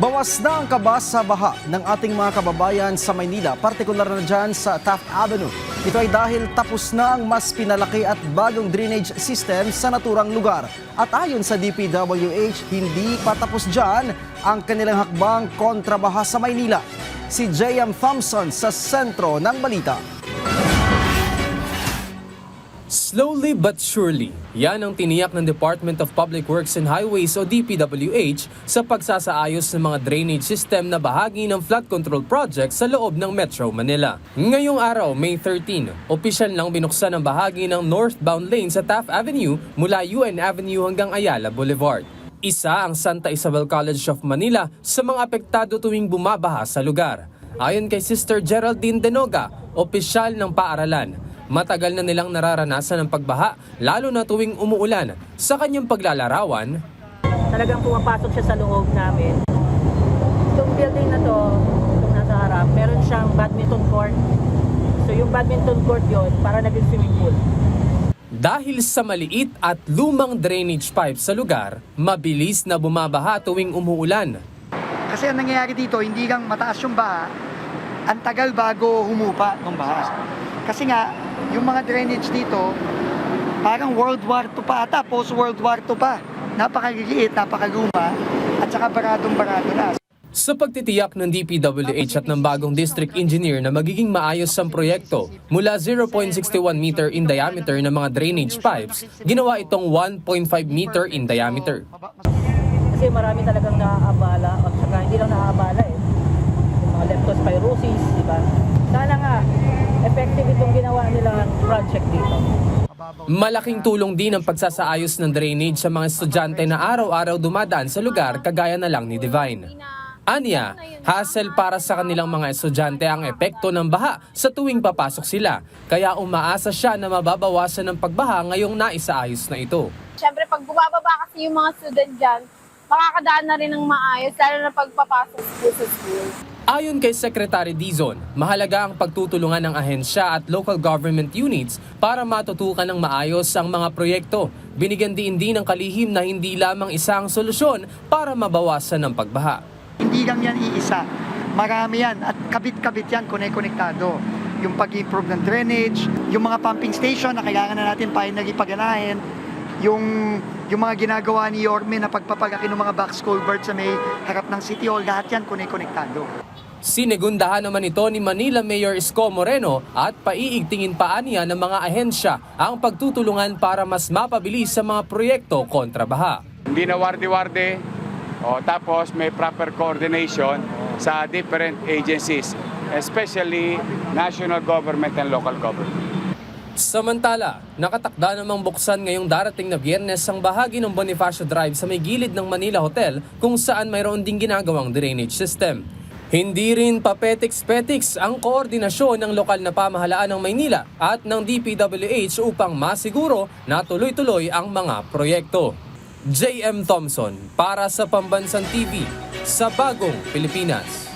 Bawas na ang kaba sa baha ng ating mga kababayan sa Maynila, partikular na dyan sa Taft Avenue. Ito ay dahil tapos na ang mas pinalaki at bagong drainage system sa naturang lugar. At ayon sa DPWH, hindi pa tapos dyan ang kanilang hakbang kontra baha sa Maynila. Si J.M. Thompson sa sentro ng balita. Slowly but surely, yan ang tiniyak ng Department of Public Works and Highways o DPWH sa pagsasaayos ng mga drainage system na bahagi ng flood control project sa loob ng Metro Manila. Ngayong araw, May 13, opisyal nang binuksan ang bahagi ng northbound lane sa Taft Avenue mula UN Avenue hanggang Ayala Boulevard. Isa ang Santa Isabel College of Manila sa mga apektado tuwing bumabaha sa lugar. Ayon kay Sister Geraldine Denoga, opisyal ng paaralan, matagal na nilang nararanasan ang pagbaha, lalo na tuwing umuulan. Sa kanyang paglalarawan, talagang pumapasok siya sa loob namin. Itong building na to, itong nasa harap, meron siyang badminton court. So yung badminton court yon para naging swimming pool. dahil sa maliit at lumang drainage pipe sa lugar, mabilis na bumabaha tuwing umuulan. Kasi ang nangyayari dito, hindi lang mataas yung baha, ang tagal bago humupa ng baha. Kasi nga, yung mga drainage dito, parang World War II pa ata, post-World War II pa. Napakaliliit, napakaluma, at saka baradong-barado na. Sa pagtitiyak ng DPWH at ng bagong district engineer na magiging maayos ang proyekto, mula 0.61 meter in diameter ng mga drainage pipes, ginawa itong 1.5 meter in diameter. Kasi marami talagang naaabala, at saka hindi lang naaabala yung mga leptospirosis, di ba? Sana nga, effective itong ginawa nilang project dito. Malaking tulong din ang pagsasaayos ng drainage sa mga estudyante na araw-araw dumadaan sa lugar kagaya na lang ni Divine. Anya, hassle para sa kanilang mga estudyante ang epekto ng baha sa tuwing papasok sila, kaya umaasa siya na mababawasan ng pagbaha ngayong naisaayos na ito. Siyempre, pag bumababa kasi yung mga student dyan, makakadaan na rin ng maayos, lalo na pagpapasok sa school. Ayon kay Secretary Dizon, mahalaga ang pagtutulungan ng ahensya at local government units para matutukan ng maayos ang mga proyekto. Binigyan din ng kalihim na hindi lamang isang solusyon para mabawasan ang pagbaha. Hindi lang yan iisa. Marami yan at kabit-kabit yan, konektado. Yung pag-improve ng drainage, yung mga pumping station na kailangan na natin nagipaganahin, yung mga ginagawa ni Yorme na pagpapalaki ng mga box culvert sa may harap ng City Hall, lahat yan konektado. Sinegundahan naman ito ni Manila Mayor Isko Moreno at paiigtingin pa niya ng mga ahensya ang pagtutulungan para mas mapabilis sa mga proyekto kontra baha. Hindi na warde-warde, tapos may proper coordination sa different agencies, especially national government and local government. Samantala, nakatakda namang buksan ngayong darating na Biyernes ang bahagi ng Bonifacio Drive sa may gilid ng Manila Hotel kung saan mayroon ding ginagawang drainage system. Hindi rin papetiks-petiks ang koordinasyon ng lokal na pamahalaan ng Maynila at ng DPWH upang masiguro na tuloy-tuloy ang mga proyekto. J.M. Thompson para sa Pambansang TV sa Bagong Pilipinas.